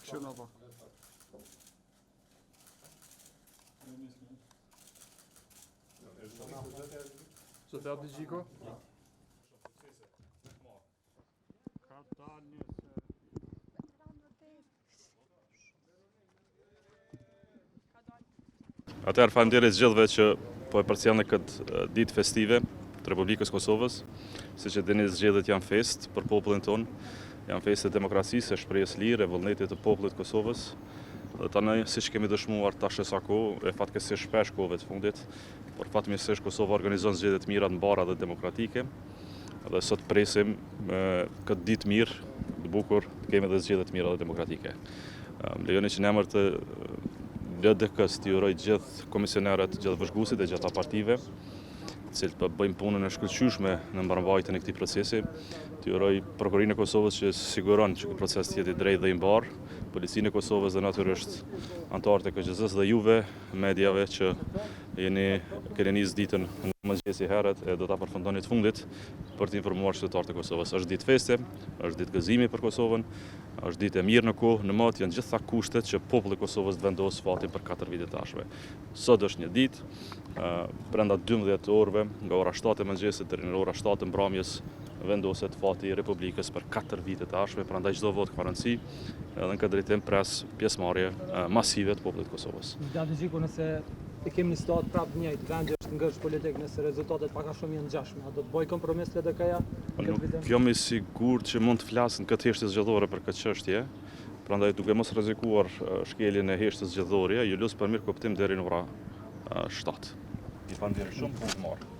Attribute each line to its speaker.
Speaker 1: Şunova. Så der blir Gigo.
Speaker 2: Atëherë faleminderit gjithëve që po e përcjellni këtë ditë festive të Republikës Kosovës, siç e dini zgjedhjet janë fest për popullin ton, janë fest e demokracisë, e shprehjes lire, e vullnetit të popullit të Kosovës. Dhe tani, siç kemi dëshmuar tash sa kohë, e fatkeqësisht shpesh kohëve të fundit, por fatmirësisht Kosova organizon zgjedhje të mira, të mbara dhe demokratike. Dhe sot presim këtë ditë mirë, të bukur, të kemi edhe zgjedhje të mira dhe demokratike. Lejoni që në emër të LDK-s të uroj gjithë komisionerët, gjithë vëzhguesit e gjitha partive, cilët po bëjmë punën e shkëlqyeshme në mbarvajtjen e këtij procesi. Të uroj prokurorinë e Kosovës që siguron që ky proces të jetë i drejtë dhe i mbar, policinë e Kosovës dhe natyrisht anëtarët e KQZ-s dhe juve, mediave që keni nisë ditën në mëngjesi herët e do ta përfundoni të fundit për të informuar qytetarët e Kosovës. Është ditë feste, është ditë gëzimi për Kosovën, është ditë e mirë në kohë, në mot janë gjitha kushtet që populli i Kosovës të vendosë fatin për 4 vite të ardhshme. Sot është një ditë, brenda 12 orëve, nga ora 7 e mëngjesit deri në ora 7 të mbrëmjes, vendoset fati i Republikës për 4 vite të ardhshme, prandaj çdo votë ka rëndësi, edhe në këtë drejtim pres pjesëmarrje masive të popullit të Kosovës.
Speaker 3: Nëse e kemi një situatë prapë njëjtë, vendi është ngërsh politik, nëse rezultatet pak a shumë janë ngjashme, a do të bëj kompromis LDK-ja?
Speaker 2: Nuk jam i sigurt që mund të flas në këtë heshtje zgjedhore për këtë çështje, prandaj duke mos rrezikuar shkeljen e heshtjes zgjedhore, ju lut për mirë kuptim deri në ora 7. Ju falenderoj shumë për të marrë.